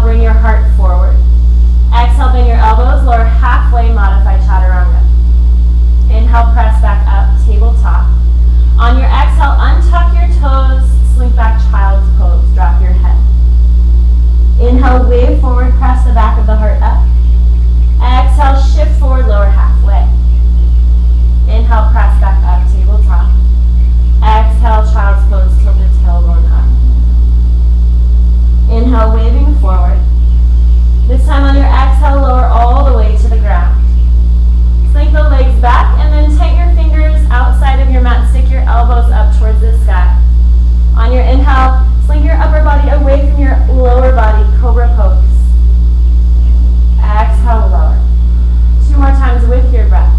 bring your heart forward. Exhale, bend your elbows, lower halfway, modified chaturanga. Inhale, press back up, tabletop. On your exhale, untuck your toes, slink back, child's pose, drop your head. Inhale, wave forward, press the back of the heart up. Exhale, shift forward, lower halfway. Inhale, press back up, tabletop. Exhale, child's pose, tilt the tailbone up. Inhale, waving forward. This time on your exhale, lower all the way to the ground. Slink the legs back and then tighten your fingers outside of your mat. Stick your elbows up towards the sky. On your inhale, slink your upper body away from your lower body, cobra pose. Exhale, lower. 2 more times with your breath.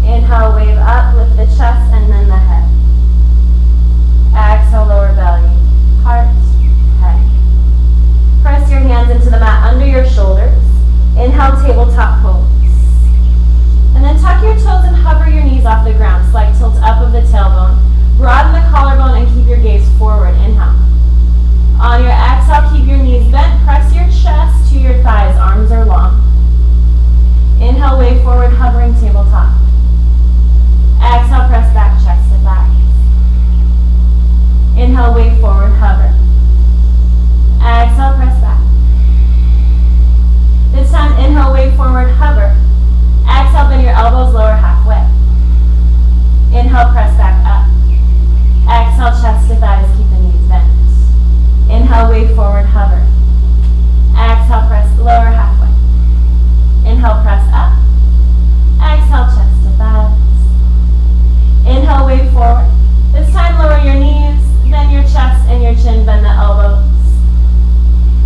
Inhale, wave up, lift the chest and then the head. Exhale, lower belly, heart, head. Press your hands into the mat under your shoulders. Inhale, tabletop pose. And then tuck your toes and hover your knees off the ground. Slight tilt up of the tailbone. Broaden the collarbone and keep your gaze forward. Inhale. On your exhale, keep your knees bent. Press your chest to your thighs. Arms are long. Inhale, wave forward, hovering tabletop. Exhale, press back, chest to thighs. Inhale, wave forward, hover. Exhale, press back. This time, inhale, wave forward, hover. Exhale, bend your elbows, lower halfway. Inhale, press back up. Exhale, chest to thighs, keep the knees bent. Inhale, wave forward, hover. Exhale, press lower halfway. Inhale, press up. Exhale, chest to thighs. Inhale, wave forward. This time, lower your knees, bend your chest and your chin, bend the elbows.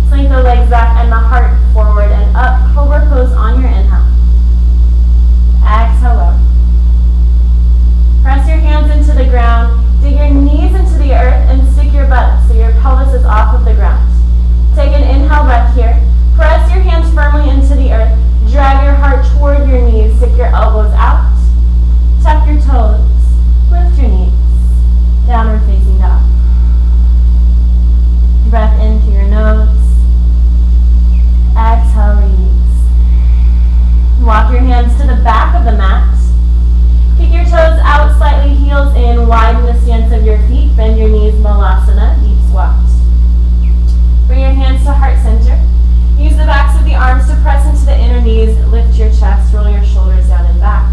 Slink the legs back and the heart forward and up. Cobra pose on your inhale. Exhale, lower. Press your hands into the ground. Dig your knees into the earth and stick your butt up so your pelvis is off of the ground. Take an inhale breath here. Press your hands firmly into the earth. Drag your heart toward your knees. Stick your elbows out. Tuck your toes. Lift your knees. Downward facing dog. Breath in through your nose. Exhale, release. Walk your hands to the back of the mat. Kick your toes out slightly, heels in. Widen the stance of your feet. Bend your knees, Malasana, deep squat. Bring your hands to heart center. Use the backs of the arms to press into the inner knees. Lift your chest, roll your shoulders down and back.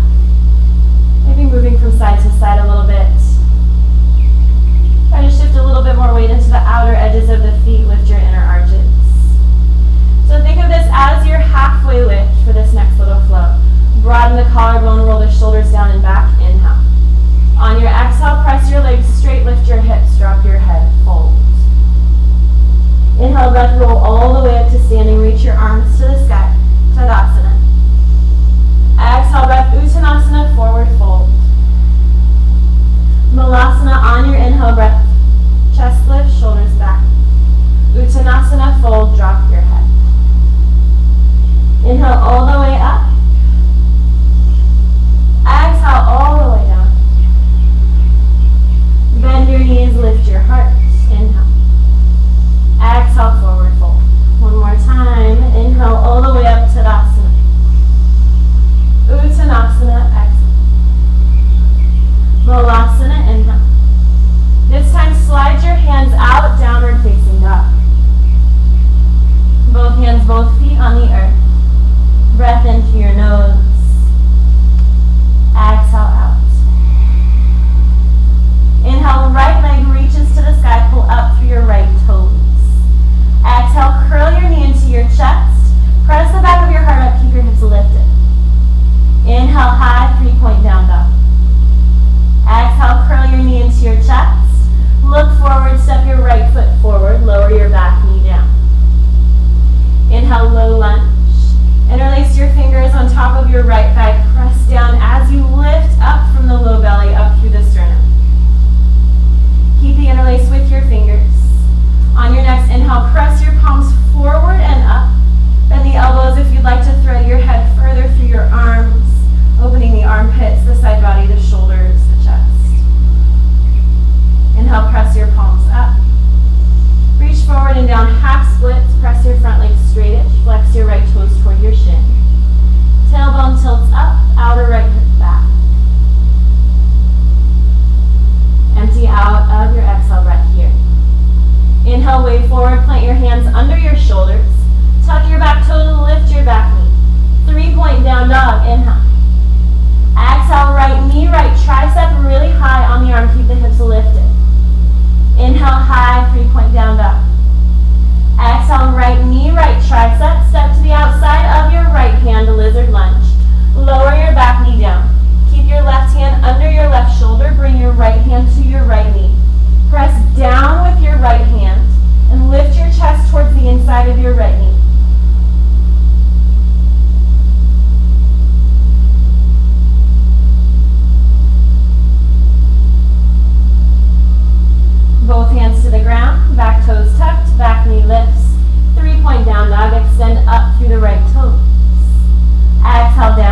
Maybe moving from side to side a little bit. Try to shift a little bit more weight into the outer edges of the feet. Lift your inner arches. So think of this as your halfway lift for this next little flow. Broaden the collarbone, roll the shoulders down and back. Inhale. On your exhale, press your legs straight, lift your hips, drop your head, fold. Inhale, breath, roll all the way up to standing. Reach your arms to the sky. Tadasana. Exhale, breath.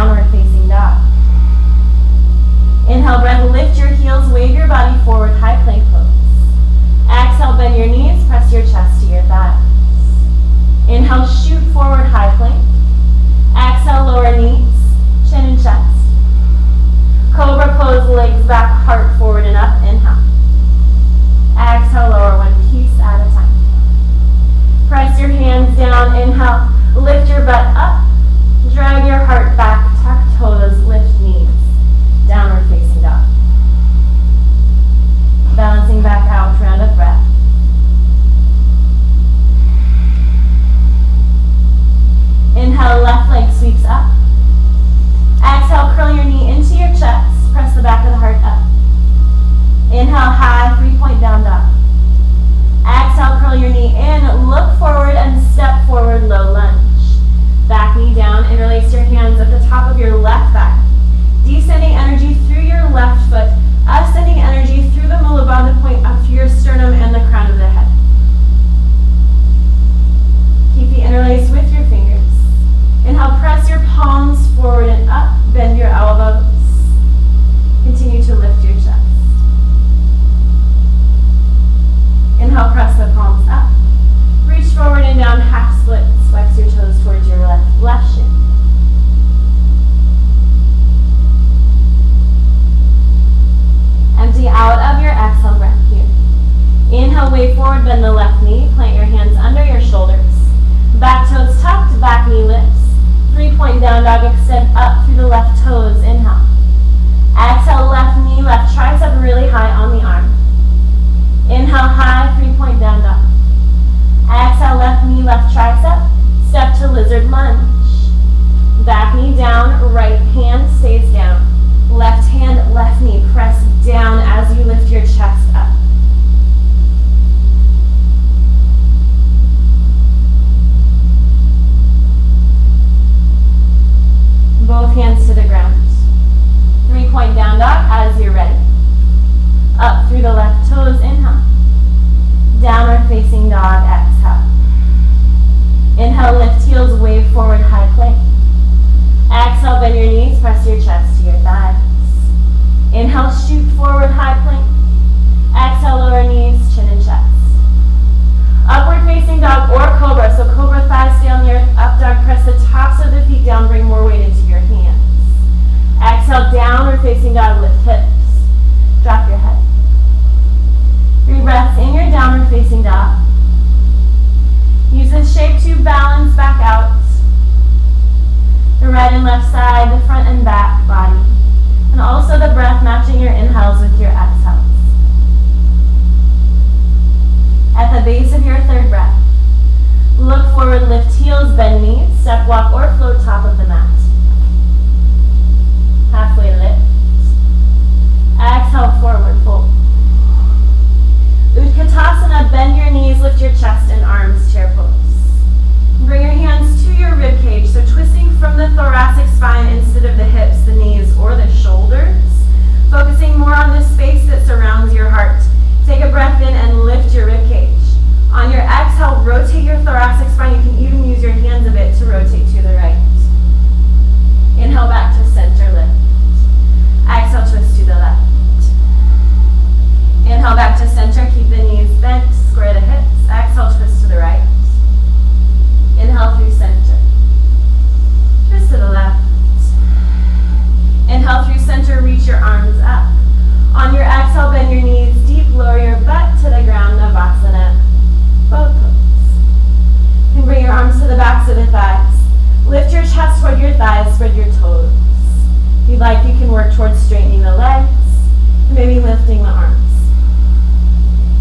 downward facing dog. Inhale, breath, lift your heels, wave your body forward, high plank pose. Exhale, bend your knees, press your chest to your thighs. Inhale, shoot forward, high plank. Exhale, lower knees, chin and chest. Cobra pose, legs back, heart forward and up. Inhale. Exhale, lower one piece at a time. Press your hands down. Inhale, lift your butt up. Drag your heart back, tuck toes, lift knees. Downward facing dog. Balancing back out, round of breath. Inhale, left leg sweeps up. Exhale, curl your knee into your chest. Press the back of the heart up. Inhale, high, 3-point down dog. Exhale, curl your knee in, look forward and step forward, low lunge. Back knee down, interlace your hands at the top of your left thigh. Descending energy through your left foot, ascending energy through the mula bandha point up to your sternum and the crown of the head. Keep the interlace with your fingers. Inhale, press your palms forward and up, bend your elbows. Continue to lift your chest. Inhale, press the palms up. Reach forward and down, half splits. Flex your toes towards your left shin. Empty out of your exhale breath here. Inhale, wave forward, bend the left knee. Plant your hands under your shoulders. Back toes tucked, back knee lifts. 3-point down dog, extend up through the left toes. Inhale. Exhale, left knee, left tricep really high on the arm. Inhale, high, 3-point down dog. Exhale, left knee, left tricep. Step to lizard lunge. Back knee down, right hand stays down. Left hand, left knee, press down as you lift your chest up. Both hands to the ground. 3-point down dog as you're ready. Up through the left toes, inhale. Downward facing dog, exhale. Inhale, lift heels, wave forward, high plank. Exhale, bend your knees, press your chest to your thighs. Inhale, shoot forward, high plank. Exhale, lower knees, chin and chest. Upward facing dog or cobra. So cobra, thighs stay on the earth. Up dog, press the tops of the feet down, bring more weight into your hands. Exhale, downward facing dog, lift hips. Drop your head. 3 breaths in your downward facing dog. Use this shape to balance back out. The right and left side, the front and back body. And also the breath matching your inhales with your exhales. At the base of your 3rd breath, look forward, lift heels, bend knees, step, walk, or float top of the mat. Halfway lift. Exhale, forward fold. Utkatasana, bend your knees, lift your chest and arms, chair pose. Bring your hands to your rib cage, so twisting from the thoracic spine instead of the hips, the knees, or the shoulders. Focusing more on the space that surrounds your heart. Take a breath in and lift your rib cage. On your exhale, rotate your thoracic spine. You can even use your hands a bit to rotate to the right. Inhale back to center, lift. Exhale, twist to the left. Inhale back to center, keep the knees bent, square the hips. Exhale, twist to the right. Inhale through center. Twist to the left. Inhale through center, reach your arms up. On your exhale, bend your knees deep, lower your butt to the ground, Navasana. Boat pose. You can bring your arms to the backs of the thighs. Lift your chest toward your thighs, spread your toes. If you'd like, you can work towards straightening the legs, maybe lifting the arms.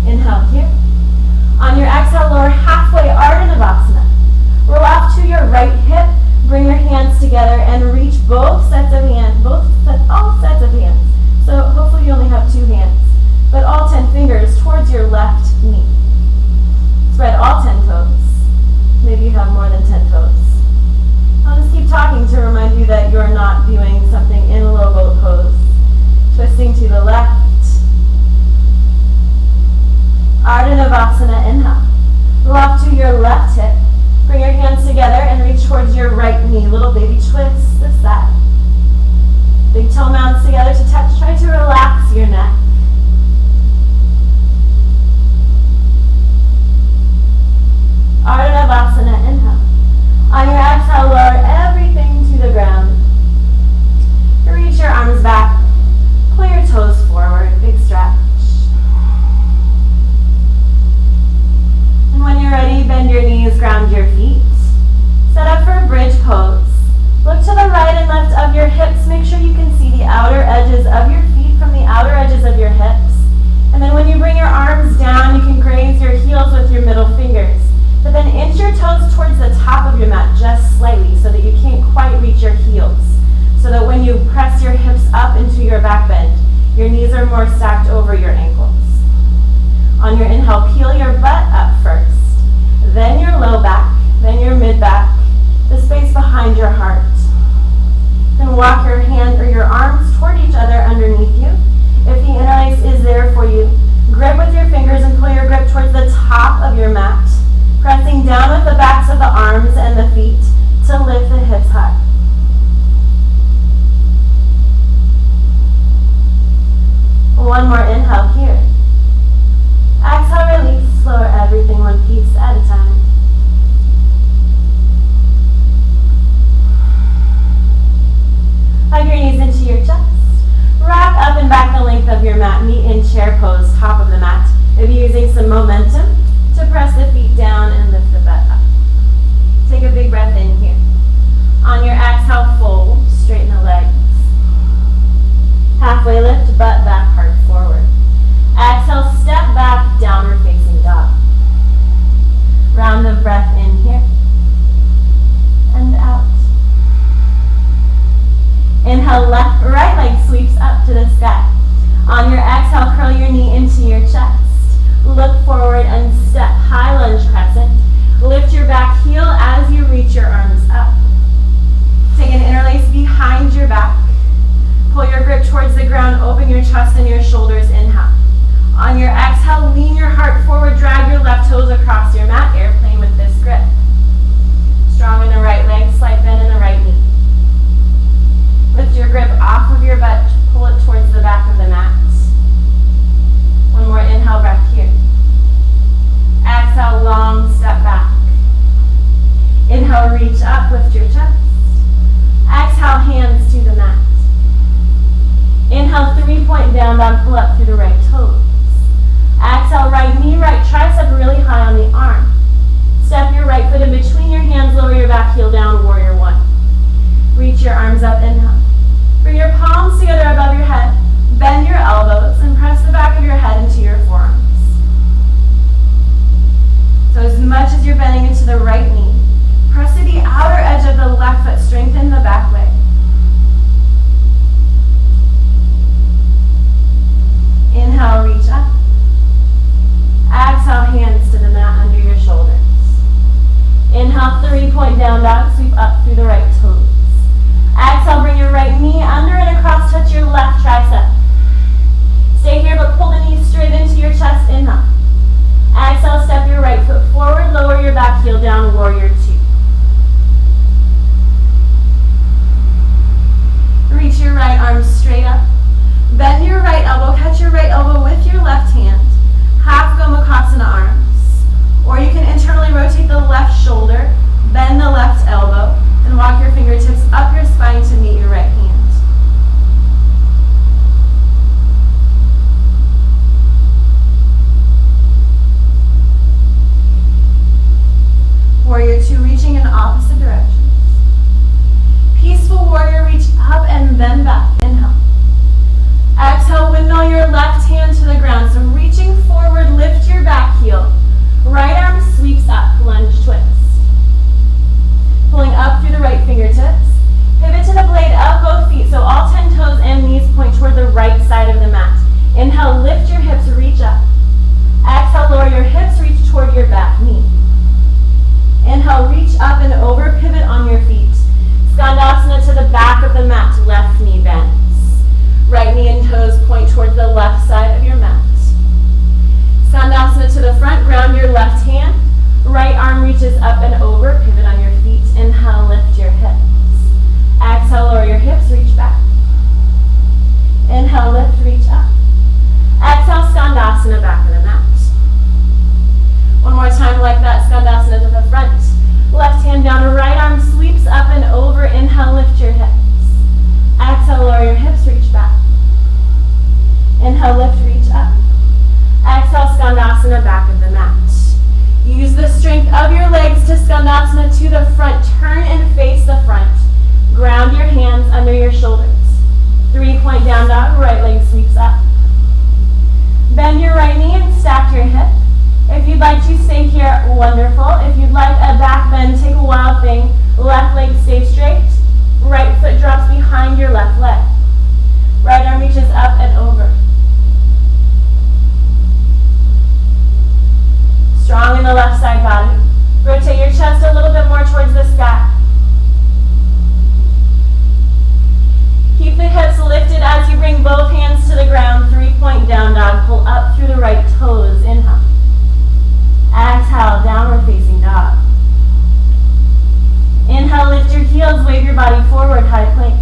Inhale here. On your exhale, lower halfway, Ardha Navasana. Roll off to your right hip, bring your hands together and reach both sets of hands, all sets of hands. So hopefully you only have 2 hands, but all 10 fingers towards your left knee. Spread all 10 toes. Maybe you have more than 10 toes. I'll just keep talking to remind you that you're not doing something in low boat pose. Twisting to the left. Ardha Navasana, inhale. Roll off to your left hip. Bring your hands together and reach towards your right knee. Little baby twist this side. arms down, you can graze your heels with your middle fingers. But then inch your toes towards the top of your mat just slightly so that you can't quite reach your heels. So that when you press your hips up into your back bend, your knees are more stacked over your ankles. On your inhale, peel your butt up first, then your low back, then your mid back, the space behind your heart. Then walk your hand or your arms toward each other underneath you. If the interlace is there for you, grip with your fingers and pull your grip towards the top of your mat, pressing down with the backs of the arms and the feet to lift the hips high. One more inhale here. Exhale, release, lower everything one piece at a time. Hug your knees into your chest. Rock up and back the length of your mat, meet in chair pose, top of the mat. Maybe using some momentum to press the feet down and lift the butt up. Take a big breath in here. On your exhale, fold, straighten the legs. Halfway lift, butt back, heart forward. Exhale, step back, downward facing dog. Round of breath in here and out. Inhale, left, right leg sweeps up to the sky. On your exhale, curl your knee into your chest. Look forward and step, high lunge crescent. Lift your back heel as you reach your arms up. Take an interlace behind your back. Pull your grip towards the ground, open your chest and your shoulders, inhale. On your exhale, lean your heart forward, drag your left toes across your mat, airplane with this grip. Strong in the right leg, slight bend in the right knee. Lift your grip off of your butt, pull it towards the back of the mat. One more inhale breath here. Exhale, long step back. Inhale, reach up, lift your chest. Exhale, hands to the mat. Inhale, 3-point down dog, pull up through the right toes. Exhale, right knee, right tricep really high on the arm. Step your right foot in between your hands, lower your back heel down, warrior one. Reach your arms up, inhale. Bring your palms together above your head, bend your elbows, and press the back of your head into your forearms. So as much as you're bending into the right knee, press to the outer edge of the left foot, strengthen the back leg. Inhale, reach up. Exhale, hands to the mat under your shoulders. Inhale, 3-point down dog, sweep up through the right toes. Exhale, bring your right knee under and across, touch your left tricep. Stay here, but pull the knee straight into your chest, inhale. Exhale, step your right foot forward, lower your back heel down, warrior two. Reach your right arm straight up. Bend your right elbow, catch your right elbow with your left hand. Half Gomukhasana arms. Or you can internally rotate the left shoulder, bend the left elbow, and walk your fingertips up your spine to meet your right hand. Warrior two, reaching in opposite directions. Peaceful warrior, reach up and then back. Inhale. Exhale, windmill your left hand to the ground. So reaching forward, lift your back heel. Right arm sweeps up, lunge twist. Pulling up through the right fingertips. Pivot to the blade of both feet, so all 10 toes and knees point toward the right side of the mat. Inhale, lift your hips, reach up. Exhale, lower your hips, reach toward your back knee. Inhale, reach up and over, pivot on your feet. Skandasana to the back of the mat, left knee bends. Right knee and toes point toward the left side of your mat. Skandasana to the front, ground your left hand. Right arm reaches up and over, pivot on your feet. Inhale, lift your hips. Exhale, lower your hips, reach back. Inhale, lift, reach up. Exhale, Skandasana, back of the mat. One more time like that, Skandasana to the front. Left hand down, right arm sweeps up and over. Inhale, lift your hips. Exhale, lower your hips, reach back. Inhale, lift, reach up. Exhale, Skandasana, back of the mat. Use the strength of your legs to Skandasana to the front. Turn and face the front. Ground your hands under your shoulders. 3-point down dog, right leg sweeps up. Bend your right knee and stack Wonderful. If you'd like a back bend, take a wild thing. Left leg stays straight. Right foot drops behind your left leg. Right arm reaches up and over. Strong in the left side body. Rotate your chest a little bit more towards the sky. Keep the hips lifted as you bring both hands to the ground. 3-point down dog. Pull up through the right toes. Inhale. Exhale, downward facing dog. Inhale, lift your heels, wave your body forward, high plank.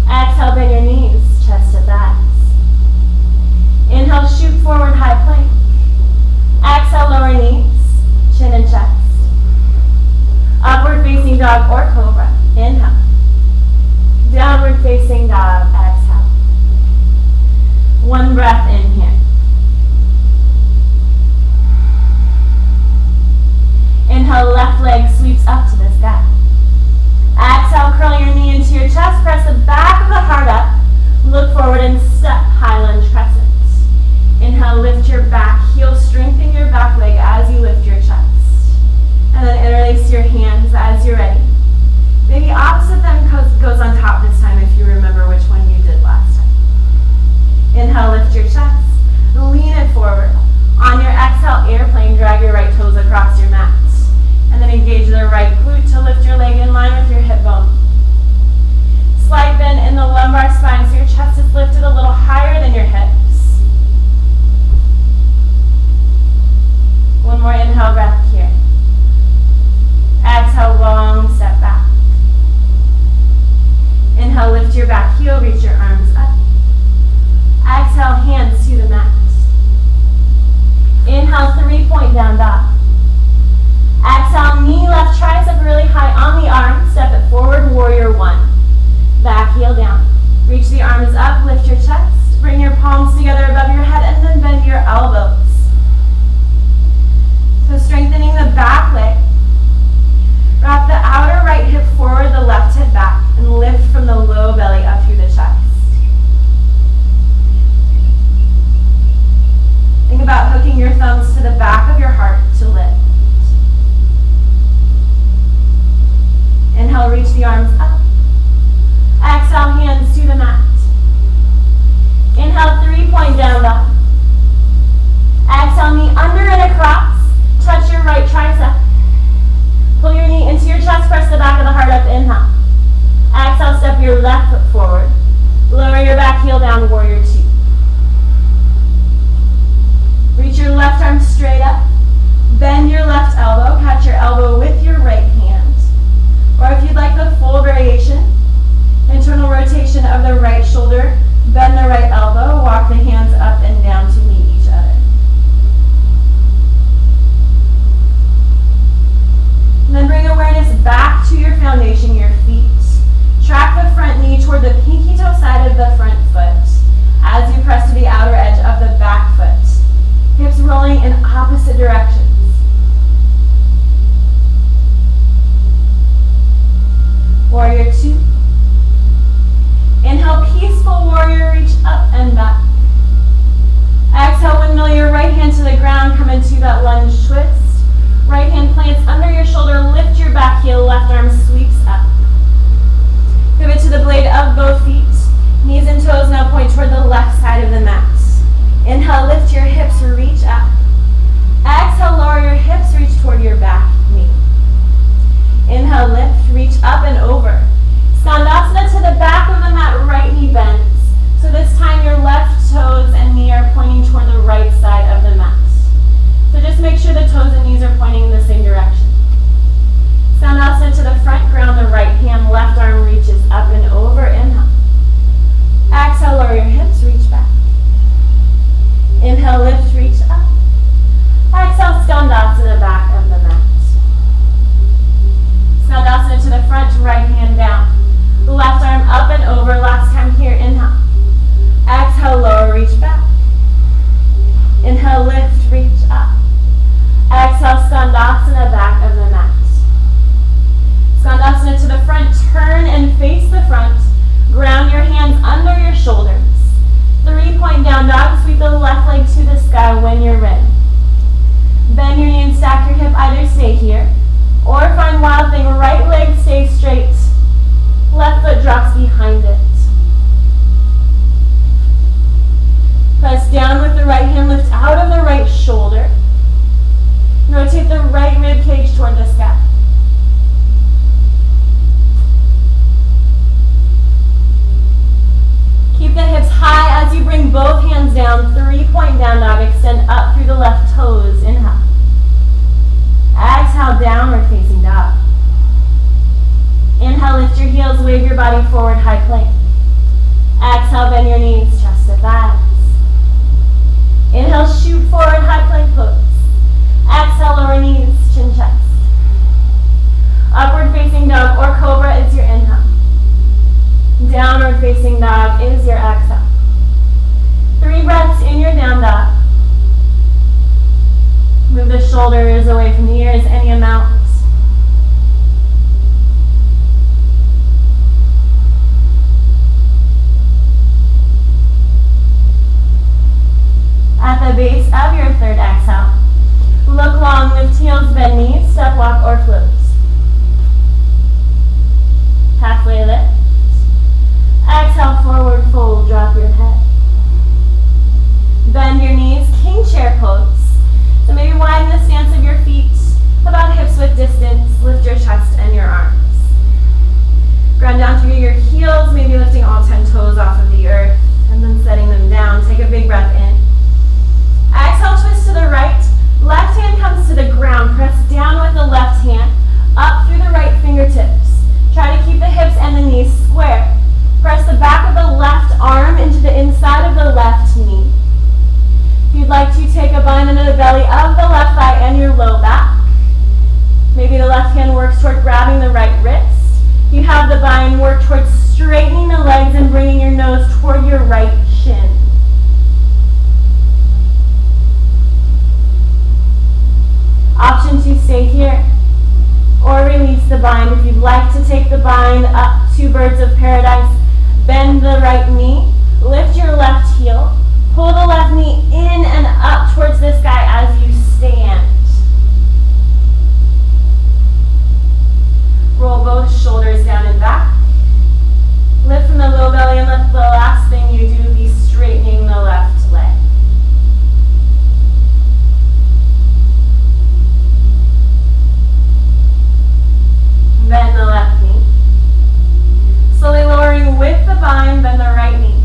Exhale, bend your knees, chest to thighs. Inhale, shoot forward, high plank. Exhale, lower knees, chin and chest. Upward facing dog or cobra. Inhale. Downward facing dog, exhale. One breath in here. Inhale, left leg sweeps up to the sky. Exhale, curl your knee into your chest, press the back of the heart up, look forward and step, high lunge crescent. Inhale, lift your back heel, strengthen your back leg as you lift your chest. And then interlace your hands as you're ready. Maybe opposite them goes on top this time if you remember which one you did last time. Inhale, lift your chest, lean it forward. On your exhale, airplane, drag your right toes across your mat. And then engage the right glute to lift your leg in line with your hip bone. Slight bend in the lumbar spine so your chest is lifted a little higher than your hips. One more inhale breath here. Exhale, long step back. Inhale, lift your back heel, reach your arms up. Exhale, hands to the mat. Inhale, 3-point down dog. Exhale, knee left tricep really high on the arm. Step it forward, warrior one. Back heel down. Reach the arms up, lift your chest. Bring your palms together above your head and then bend your elbows. So strengthening the back leg. Wrap the outer right hip forward, the left hip back, and lift from the low belly up through the chest. Think about hooking your thumbs to the back of your heart to lift. Inhale, reach the arms up. Exhale, hands to the mat. Inhale, 3-point down dog. Exhale, knee under and across. Touch your right tricep. Pull your knee into your chest, press the back of the heart up, inhale. Exhale, step your left foot forward. Lower your back heel down, warrior two. Reach your left arm straight up. Bend your left elbow, catch your elbow with your right hand. Or if you'd like the full variation, internal rotation of the right shoulder, bend the right elbow, walk the hands up and down to meet each other. And then bring awareness back to your foundation, your feet. Track the front knee toward the pinky toe side of the front foot as you press to the outer edge of the back foot. Hips rolling in opposite directions. Warrior two. Inhale, peaceful warrior. bring both hands down, 3-point down dog. Extend up through the left toes. Inhale. Exhale, downward facing dog. Inhale, lift your heels, wave your body forward, high plank. Exhale, bend your knees, chest to thighs. Inhale, shoot forward, high plank pose. Exhale, lower knees, chin chest. Upward facing dog or cobra is your inhale. Downward facing dog is your exhale. 3 breaths in your down dog. Move the shoulders away from the ears any amount. At the base of your third exhale, look long, lift heels, bend knees, step, walk, or float. Halfway lift. Exhale, forward fold, drop your head. Bend your knees, king chair pose. So maybe widen the stance of your feet, about hips width distance, lift your chest and your arms. Ground down through your heels, maybe lifting all 10 toes off of the earth, and then setting them down. Take a big breath in. Exhale, twist to the right. Left hand comes to the ground. Press down with the left hand, up through the right fingertips. Try to keep the hips and the knees square. Press the back of the left arm into the inside of the left knee. If you'd like to, take a bind under the belly of the left thigh and your low back. Maybe the left hand works toward grabbing the right wrist. You have the bind, work towards straightening the legs and bringing your nose toward your right shin. Option to stay here or release the bind. If you'd like to take the bind up to birds of paradise, bend the right knee, lift your left heel, pull the left knee in and up towards the sky as you stand. Roll both shoulders down and back. Lift from the low belly and let the last thing you do be straightening the left leg. Bend the left knee. Slowly lowering with the bind, bend the right knee.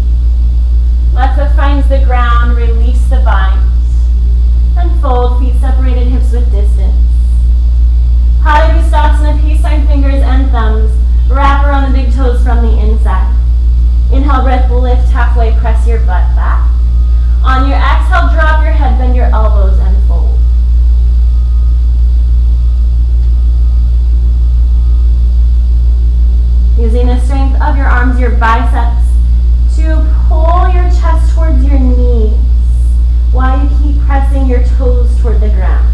Let the finds the ground, release the bind. And fold, feet separated, hips width distance. Padagustasana, peace sign fingers and thumbs. Wrap around the big toes from the inside. Inhale, breath, lift halfway, press your butt back. On your exhale, drop your head, bend your elbows and fold. Using the strength of your arms, your biceps, to pull your chest towards your knees while you keep pressing your toes toward the ground.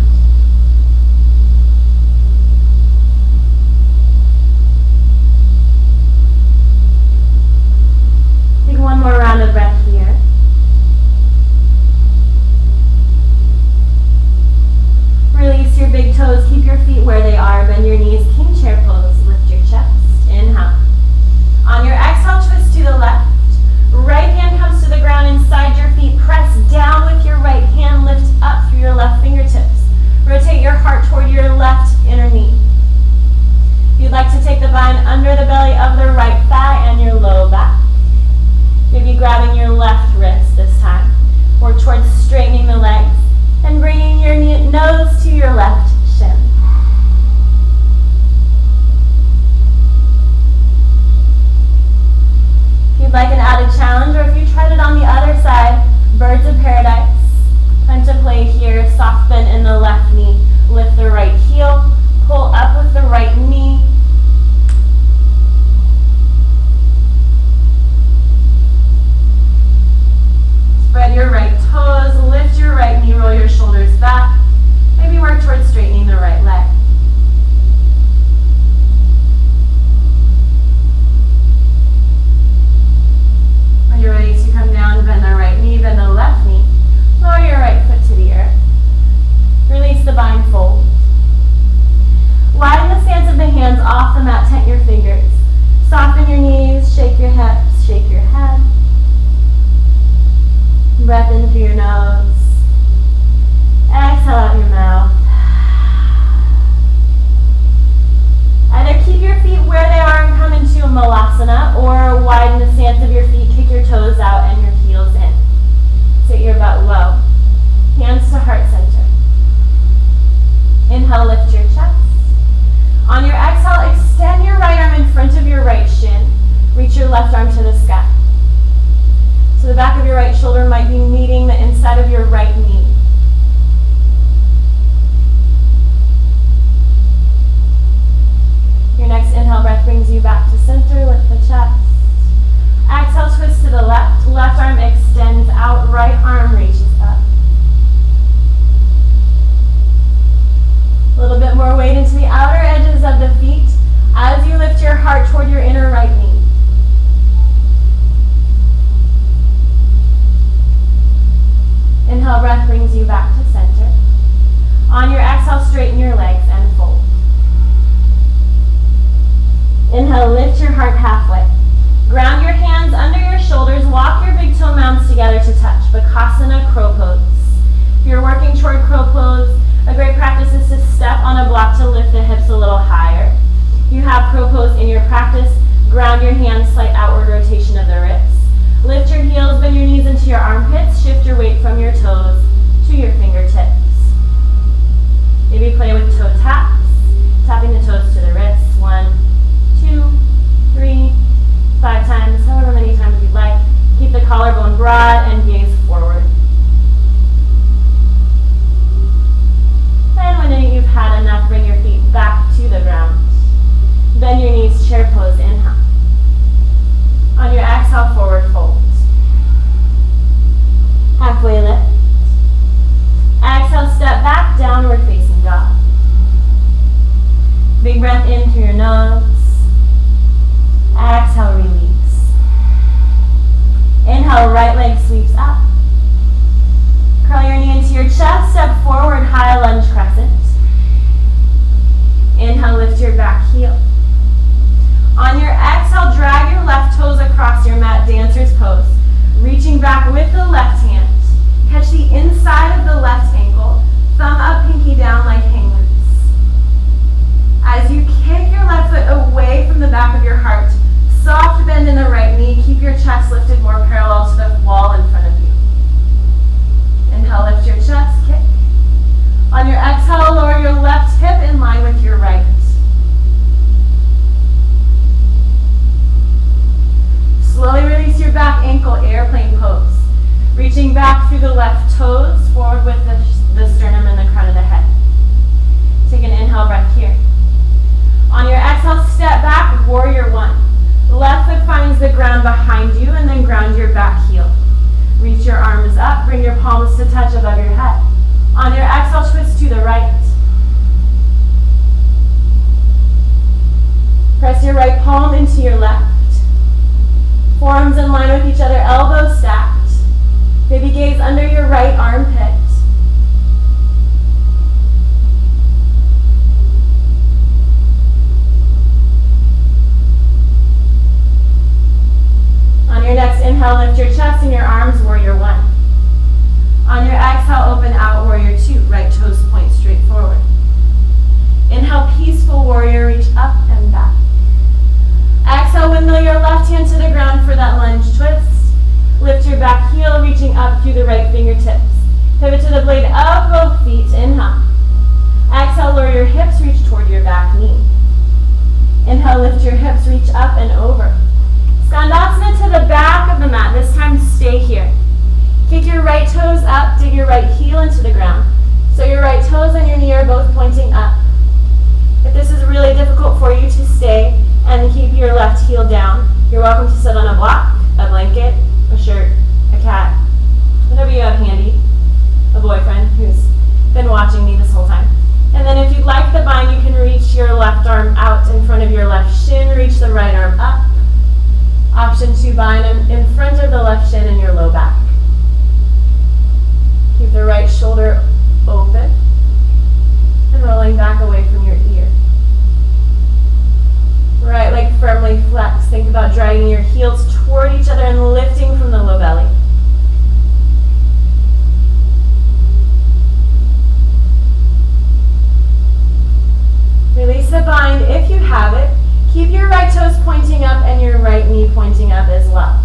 Take one more round of breath here. Release your big toes, keep your feet where they are, bend your knees, king chair pose, lift your chest. Inhale. On your exhale, twist to the left. Right hand comes to the ground inside your feet. Press down with your right hand. Lift up through your left fingertips. Rotate your heart toward your left inner knee. If you'd like to take the bind under the belly of the right thigh and your low back. Maybe grabbing your left wrist this time. Work towards straightening the legs and bringing your nose to your left shin. Like an added challenge, or if you tried it on the other side, birds of paradise. Time to play here, soft bend in the left knee. Lift the right heel, pull up with the right knee. Spread your right toes, lift your right knee, roll your shoulders back. Maybe work towards straightening the right leg. You're ready to come down, bend the right knee, bend the left knee. Lower your right foot to the earth. Release the bind, fold. Widen the stance of the hands off the mat, tent your fingers. Soften your knees, shake your hips, shake your head. Breath in through your nose. Exhale out your mouth. Either keep your feet where they are and come into a malasana, or widen the stance of your feet, kick your toes out and your heels in. Inhale, lift your chest. On your exhale, extend your right arm in front of your right shin. Reach your left arm to the sky. So the back of your right shoulder might be meeting the inside of your right knee. Your next inhale breath brings you back to center. Lift the chest. Exhale, twist to the left. Left arm extends out. Right arm reaches up. A little bit more weight into the outer edges of the feet as you lift your heart toward your inner right knee. Inhale, breath brings you back to center. On your exhale, straighten your legs and fold. Inhale, lift your heart halfway. Ground your hands under your shoulders. Walk your big toe mounds together to touch. Bakasana, crow pose. If you're working toward crow pose, a great practice is to step on a block to lift the hips a little higher. If you have crow pose in your practice, ground your hands, slight outward rotation of the wrists. Lift your heels, bend your knees into your armpits. Shift your weight from your toes to your fingertips. Maybe play with toe taps, tapping the toes to the wrists. 1, 2, 3, 5 times, however many times you'd like. Keep the collarbone broad and gaze forward. And when you've had enough, bring your feet back to the ground. Bend your knees, chair pose, inhale. On your exhale, forward fold. Halfway lift. Exhale, step back, downward facing dog. Big breath in through your nose. Exhale, release. Inhale, right leg sweeps up. Curl your knee into your chest, step forward, high lunge crescent. Inhale, lift your back heel. On your exhale, drag your left toes across your mat, dancer's pose. Reaching back with the left hand. Catch the inside of the left ankle. Thumb up, pinky down like hang loose. As you kick your left foot away from the back of your heart, soft bend in the right knee. Keep your chest lifted more parallel to the wall in front of you. Inhale, lift your chest, kick. On your exhale, lower your left hip in line with your right. Slowly release your back ankle, airplane pose. Reaching back through the left toes, forward with the sternum and the crown of the head. Take an inhale breath here. On your exhale, step back, warrior 1. Left foot finds the ground behind you and then ground your back heel. Reach your arms up, bring your palms to touch above your head. On your exhale, twist to the right. Press your right palm into your left. Forearms in line with each other, elbows stacked. Baby gaze under your right armpit. On your next inhale, lift your chest and your arms, warrior 1. On your exhale, open out, warrior 2. Right toes point straight forward. Inhale, peaceful warrior, reach up and back. Exhale, windmill your left hand to the ground for that lunge twist. Lift your back heel, reaching up through the right fingertips. Pivot to the blade of both feet. Inhale. Exhale, lower your hips, reach toward your back knee. Inhale, lift your hips, reach up and over. Skandasana to the back of the mat. This time, stay here. Kick your right toes up, dig your right heel into the ground. So your right toes and your knee are both pointing up. If this is really difficult for you to stay and keep your left heel down, you're welcome to sit on a block, a blanket, a shirt, a cat, whatever you have handy, a boyfriend who's been watching me this whole time. And then if you'd like the bind, you can reach your left arm out in front of your left shin, reach the right arm up. Option 2, bind in front of the left shin and your low back. Keep the right shoulder open and rolling back away from your ear. Right leg firmly flexed. Think about dragging your heels toward each other and lifting from the low belly. Release the bind if you have it. Keep your right toes pointing up and your right knee pointing up as well.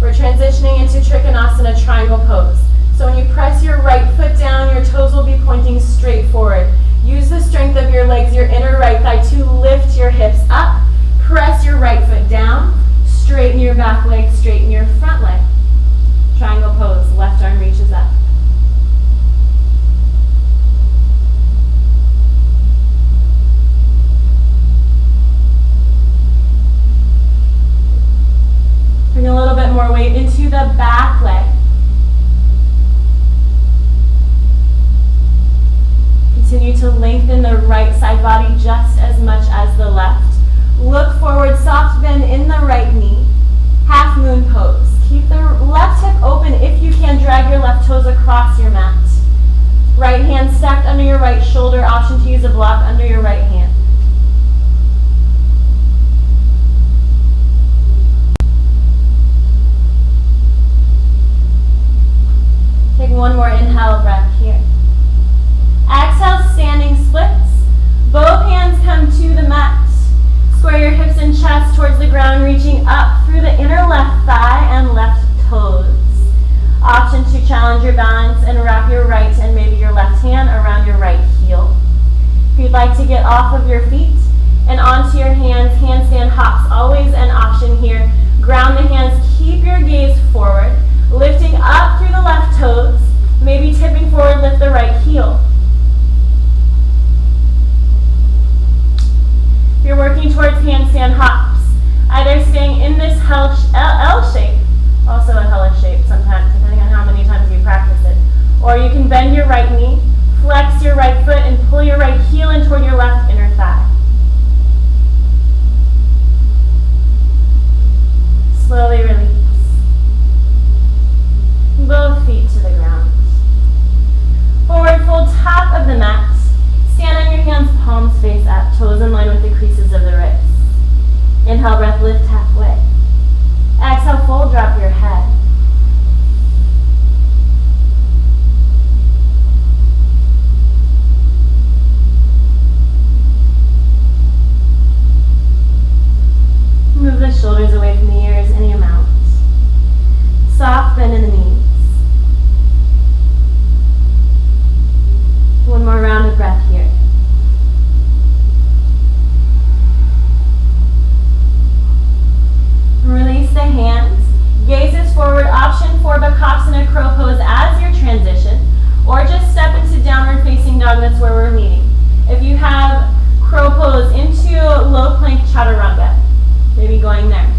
We're transitioning into Trikonasana, triangle pose. So when you press your right foot down, your toes will be pointing straight forward. Use the strength Straighten your back leg, straighten your front leg. Triangle pose, left arm reaches up. Bring a little bit more weight into the back leg. Continue to lengthen the right side body just as much as the left. Look forward, soft bend in the right knee. Half moon pose. Keep the left hip open. If you can, drag your left toes across your mat. Right hand stacked under your right shoulder. Option to use a block under your right hand. Take one more inhale breath here. Exhale, standing splits. Both hands come to the mat. Square your hips and chest towards the ground, reaching up through the inner left thigh and left toes. Option to challenge your balance and wrap your right and maybe your left hand around your right heel. If you'd like to get off of your feet and onto your hands, handstand hops, always an option here. Ground the hands, keep your gaze forward, lifting up through the left toes, maybe tipping forward, lift the right heel. You're working towards handstand hops, either staying in this L shape, also a hellish shape sometimes, depending on how many times you practice it. Or you can bend your right knee, flex your right foot, and pull your right heel in toward your left inner thigh. Slowly release. Both feet to the ground. Forward fold, top of the mat. Stand on your hands, palms face up, toes in line with the creases of the wrists. Inhale, breath, lift halfway. Exhale, fold, drop your head. Move the shoulders away from the ears any amount. Soft bend in the knees. One more round of breath here. Release the hands. Gazes forward. Option for Bakasana crow pose as your transition, or just step into downward facing dog. That's where we're meeting. If you have crow pose into low plank chaturanga, maybe going there.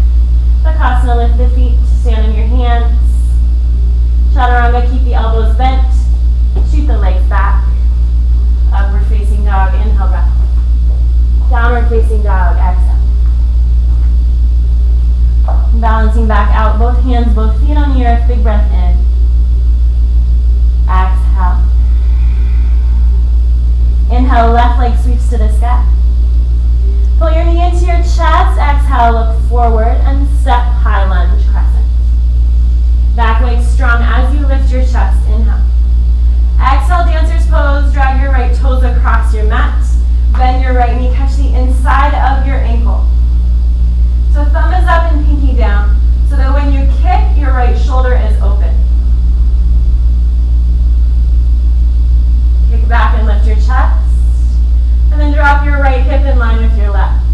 Bakasana, lift the feet, stand on your hands. Chaturanga, keep the elbows bent. Shoot the legs back. Upward facing dog, inhale, breath. Downward facing dog, exhale. Balancing back out, both hands, both feet on the earth, big breath in. Exhale. Inhale, left leg sweeps to the sky. Pull your knee into your chest, exhale, look forward and step high lunge crescent. Back leg strong as you lift your chest, inhale. Exhale, dancer's pose, drag your right toes across your mat. Bend your right knee, catch the inside of your ankle. So thumb is up and pinky down, so that when you kick, your right shoulder is open. Kick back and lift your chest, and then drop your right hip in line with your left.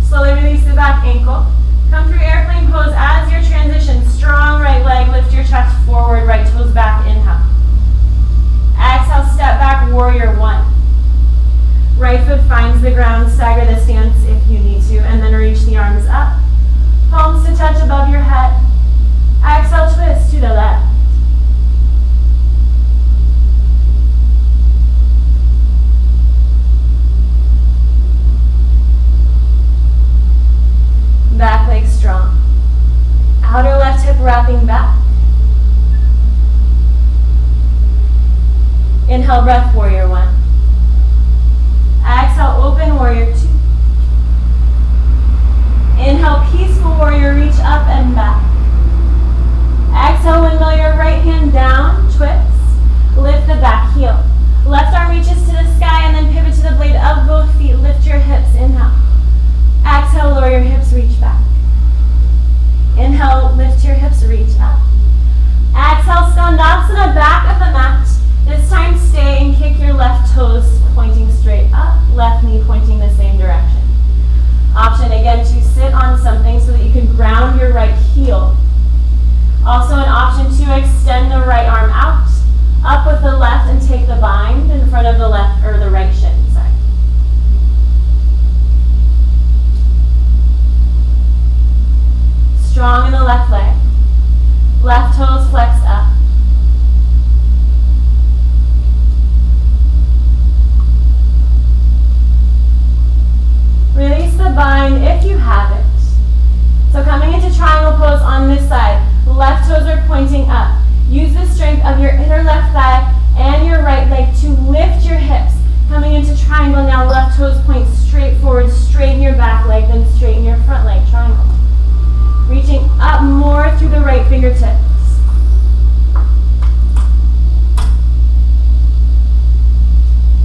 Slowly release the back ankle. Come through airplane pose as your transition. Strong right leg, lift your chest forward, right toes back, inhale. Exhale, step back, warrior one. Right foot finds the ground, stagger the stance if you need to, and then reach the arms up. Palms to touch above your head. Exhale, twist to the left. Back leg strong. Outer left hip wrapping back. Inhale, breath, warrior one. Exhale, open, warrior two. Inhale, peaceful warrior, reach up and back. Exhale, windmill your right hand down, twist. Lift the back heel. Left arm reaches to the sky and then pivot to the blade of both feet. Lift your hips, inhale. Exhale, lower your hips, reach back. Inhale, lift your hips, reach up. Exhale, Skandasana, back of the mat. This time stay and kick your left toes pointing straight up, left knee pointing the same direction. Option again to sit strong in the left leg. Left toes flexed up. Release the bind if you have it. So coming into triangle pose on this side, left toes are pointing up. Use the strength of your inner left thigh and your right leg to lift your hips. Coming into triangle now, left toes point straight forward, straighten your back leg, then straighten your front leg, triangle. Reaching up more through the right fingertips.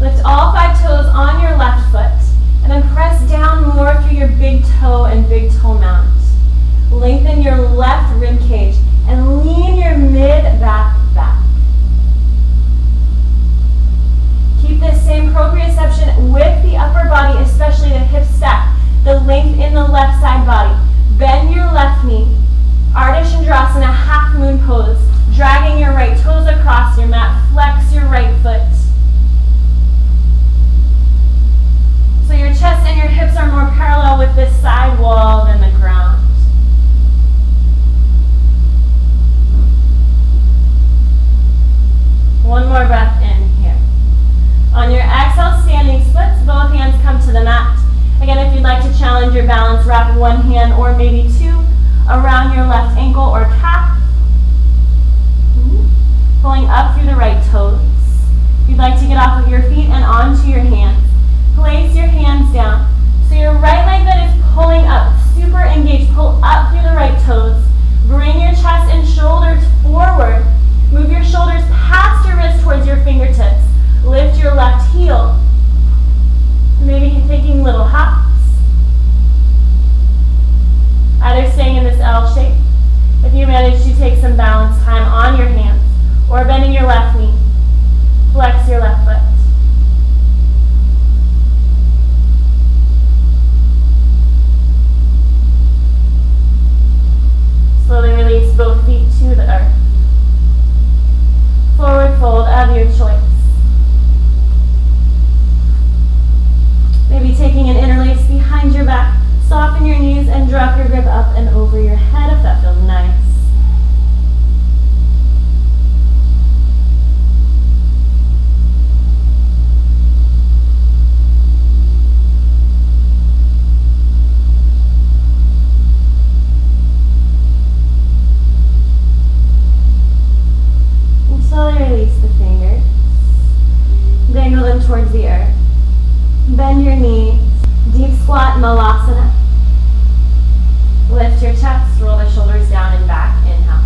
Lift all 5 toes on your left foot, and then press down more through your big toe and big toe mount. Lengthen your left rib cage and lean your mid-back back. Keep this same proprioception with the upper body, especially the hip stack, the length in the left side body. Bend your left knee. Ardha Chandrasana, half moon pose. Dragging your right toes across your mat. Flex your right foot. So your chest and your hips are more parallel with this side wall than the ground. One more breath in here. On your exhale, standing splits, both hands come to the mat. Again, if you'd like to challenge your balance, wrap one hand or maybe 2 around your left ankle or calf. Pulling up through the right toes. If you'd like to get off of your feet and onto your hands, place your hands down. So your right leg that is pulling up, super engaged, pull up through the right toes. Bring your chest and shoulders forward. Move your shoulders past your wrist towards your fingertips. Lift your left heel. Maybe taking little hops. Either staying in this L shape, if you manage to take some balance time on your hands, or bending your left knee. Flex your left foot. Slowly release both feet to the earth. Forward fold of your choice. Maybe taking an interlace behind your back. Soften your knees and drop your grip up and over your head if that feels nice. And slowly release the fingers. Dangle them towards the earth. Bend your knees. Deep squat, Malasana. Lift your chest, roll the shoulders down and back, inhale.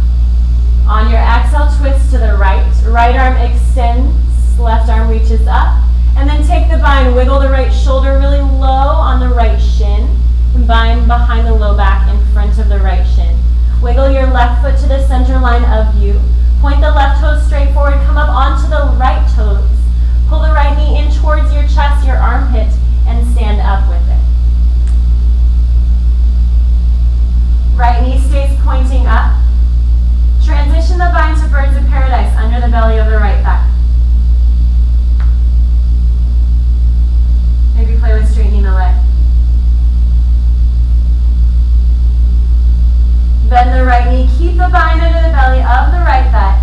On your exhale, twist to the right. Right arm extends, left arm reaches up. And then take the bind, wiggle the right shoulder really low on the right shin. Bind behind the low back in front of the right shin. Wiggle your left foot to the center line of you. Point the left toes straight forward, come up onto the right toes. Pull the right knee in towards your chest, your armpit, and stand up with it. Right knee stays pointing up. Transition the bind to birds of paradise under the belly of the right thigh. Maybe play with straightening the leg. Bend the right knee, keep the bind under the belly of the right thigh.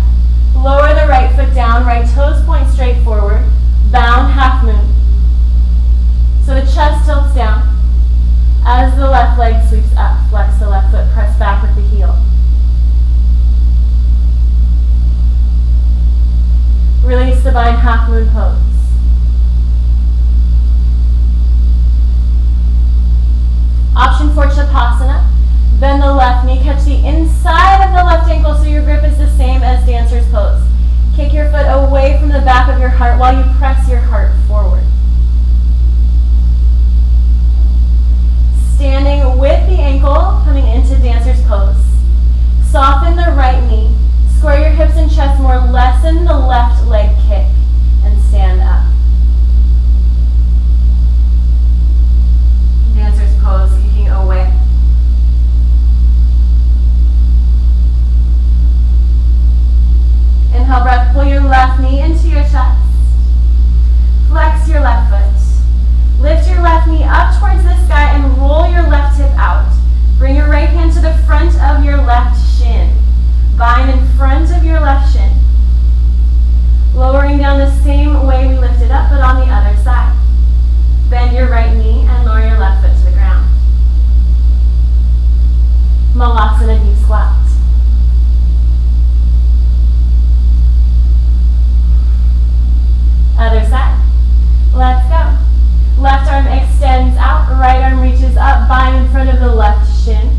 Lower the right foot down, right toes point straight forward. Bound half moon. So the chest tilts down. As the left leg sweeps up, flex the left foot, press back with the heel. Release the bind, half moon pose. Option for Chapasana. Bend the left knee, catch the inside of the left ankle so your grip is the same as dancer's pose. Kick your foot away from the back of your heart while you press your heart forward. Standing with the ankle, coming into dancer's pose. Soften the right knee. Square your hips and chest more. Lessen the left leg kick and stand up. Dancer's pose, kicking away. Inhale breath, pull your left knee into your chest. Malasana deep squat. Other side. Let's go. Left arm extends out, right arm reaches up, bind in front of the left shin.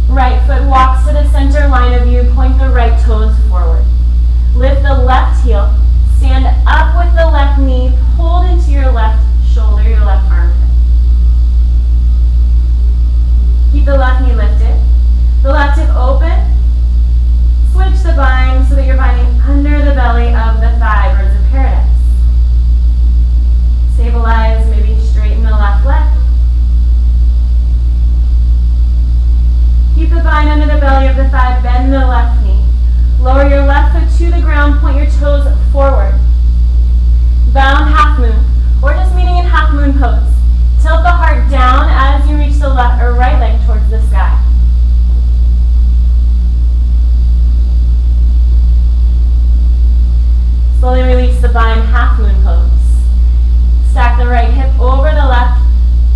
Right foot walks to the center line of you, point the right toes forward. Lift the left heel, stand up with the left knee, pulled into your left shoulder, your left armpit. Keep the left knee lifted, the left hip open. Switch the bind so that you're binding under the belly of the thigh, birds of paradise. Stabilize, maybe straighten the left leg. Keep the bind under the belly of the thigh, bend the left knee. Lower your left foot to the ground, point your toes forward. Bound half moon, or just meeting in half moon pose. Tilt the heart down as you reach the left or right leg towards the sky. Slowly release the bind, half moon pose. Stack the right hip over the left,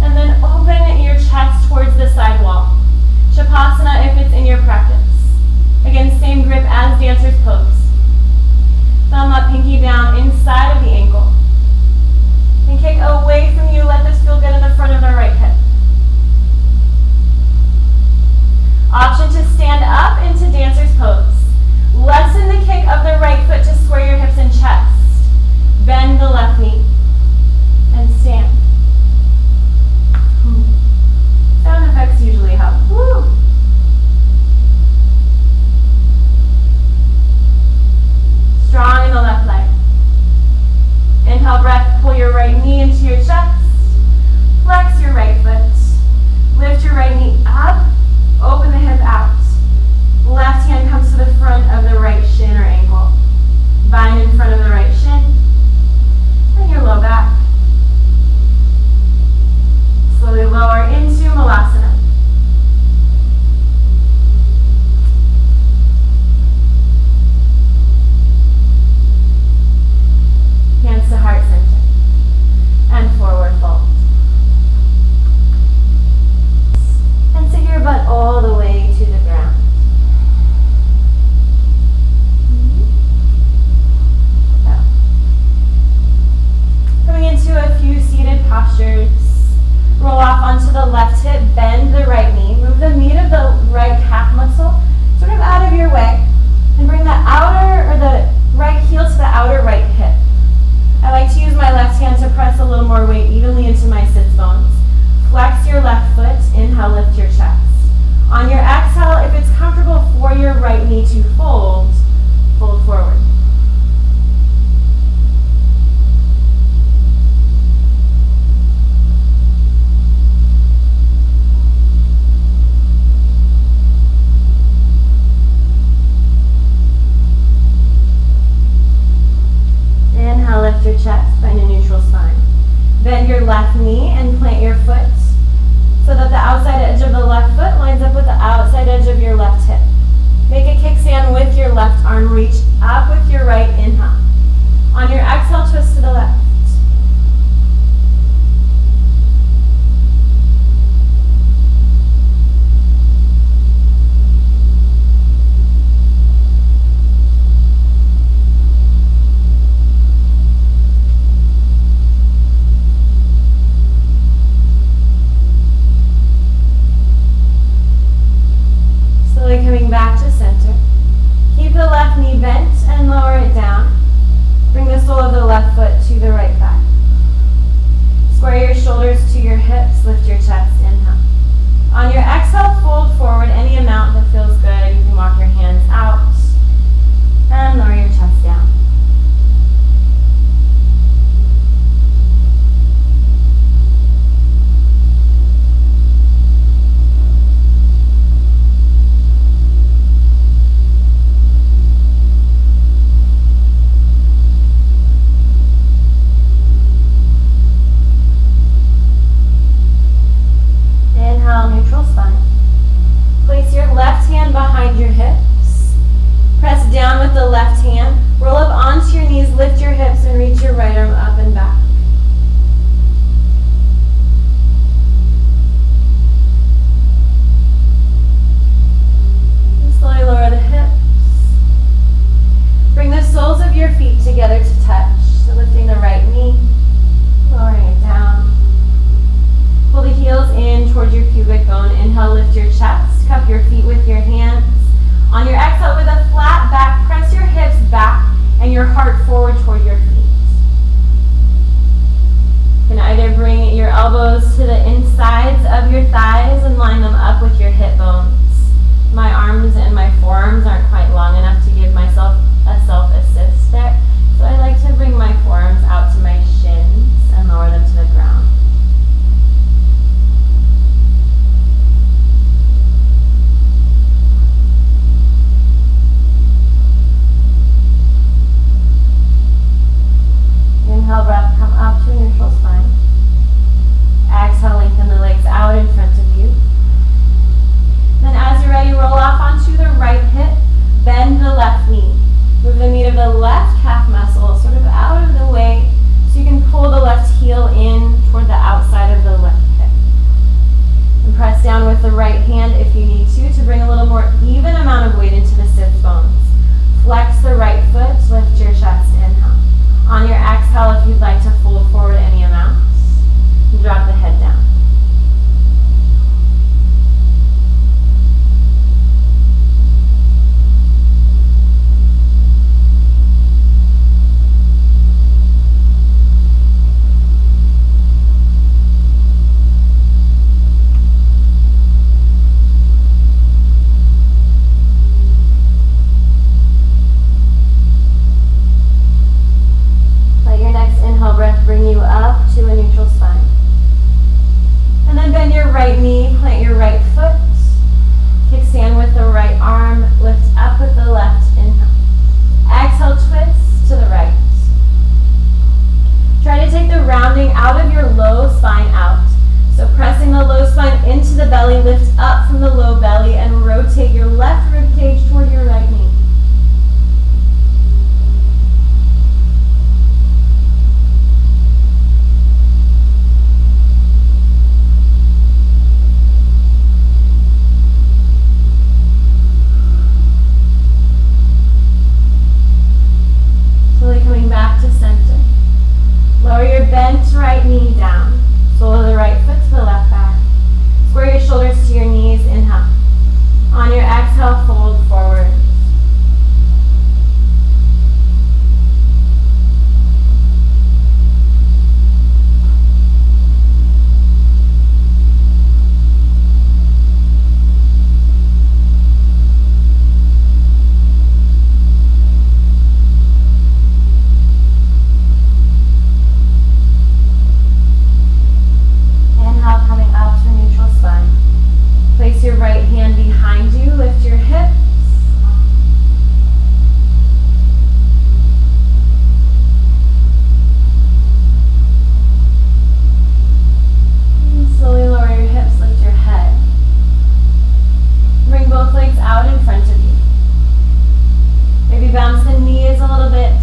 and then open your chest towards the side wall. Shavasana if it's in your practice. Again, same grip as dancer's pose. Thumb up, pinky down, inside of the ankle. And kick away from you, let this feel good in the front of the right hip. Option to stand up into dancer's pose. Lessen the kick of the right foot to square your hips and chest. Bend the left knee. And stand. Sound effects usually help. Woo. Strong in the left leg. Inhale, breath, pull your right knee into your chest. Flex your right foot. Lift your right knee up. Open the hip out. Left hand comes to the front of the right shin or ankle. Bind in front of the right shin. And your low back. Slowly lower into Malasana. Hands to heart center. And forward fold. And sit your butt all the way to the ground. Coming into a few seated postures. Roll off onto the left hip, bend the right knee, move the meat of the right calf muscle sort of out of your way, and bring the outer or the right heel to the outer right hip. I like to use my left hand to press a little more weight evenly into my sits bones. Flex your left foot, inhale, lift your chest. On your exhale, if it's comfortable for your right knee to fold, fold forward. Inhale, lift your chest, find a neutral spine. Bend your left knee and plant your foot so that the outside edge of the left foot lines up with the outside edge of your left hip. Make a kickstand with your left arm, reach up with your right inhale. On your exhale, twist to the left. Coming back to center. Keep the left knee bent and lower it down. in towards your pubic bone. Inhale, lift your chest, cup your feet with your hands. On your exhale, with a flat back, press your hips back and your heart forward toward your feet. You can either bring your elbows to the insides of your thighs and line them up with your hip bones. My arms and my forearms aren't quite long enough to give myself a self-assist there, so I like to bring my forearms out to my shins and lower them to the ground. Inhale, breath, come up to a neutral spine. Exhale, lengthen the legs out in front of you. Then as you're ready, roll off onto the right hip, bend the left knee. Move the meat of the left calf muscle sort of out of the way so you can pull the left heel in toward the outside of the left hip. And press down with the right hand if you need to bring a little more even amount of weight into the sits bones. Flex the right foot, lift your chest, inhale. On your exhale, if you'd like to fold forward any amount, and drop the head down. Bring you up to a neutral spine. And then bend your right knee, plant your right foot. Kickstand with the right arm, lift up with the left, inhale. Exhale, twist to the right. Try to take the rounding out of your low spine out. So pressing the low spine into the belly, lift up from the low belly and rotate your left rib cage toward your right knee. Coming back to center. Lower your bent right knee down. Sole of the right foot to the left back. Square your shoulders to your knees. Inhale. On your exhale, fold forward. Place your right hand behind you, lift your hips. And slowly lower your hips, lift your head. Bring both legs out in front of you. Maybe bounce the knees a little bit.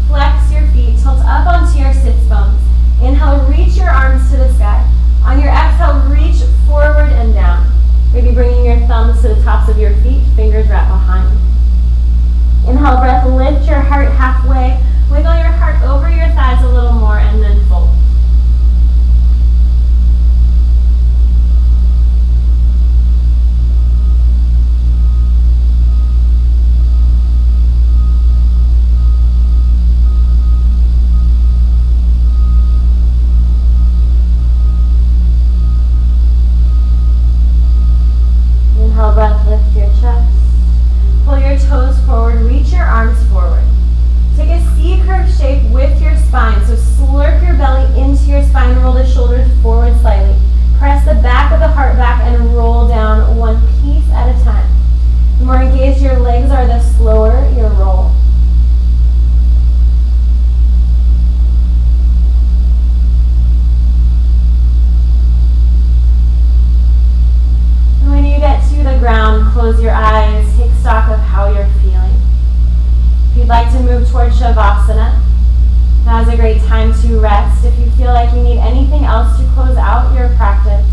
Flex your feet, tilt up onto your sits bones. Inhale, reach your arms to the sky. On your exhale, reach forward and down. Maybe bringing your thumbs to the tops of your feet, fingers wrap behind. Inhale, breath, lift your heart halfway. Wiggle your heart over your thighs a little more and then fold. Inhale, breath, lift your chest. Pull your toes forward, reach your arms forward. Take a C-curve shape with your spine. So slurp your belly into your spine, roll the shoulders forward slightly. Press the back of the heart back and roll down one piece at a time. The more engaged your legs are, the slower your roll. When you get to the ground, close your eyes, take stock of how you're feeling. If you'd like to move towards Shavasana, now is a great time to rest. If you feel like you need anything else to close out your practice,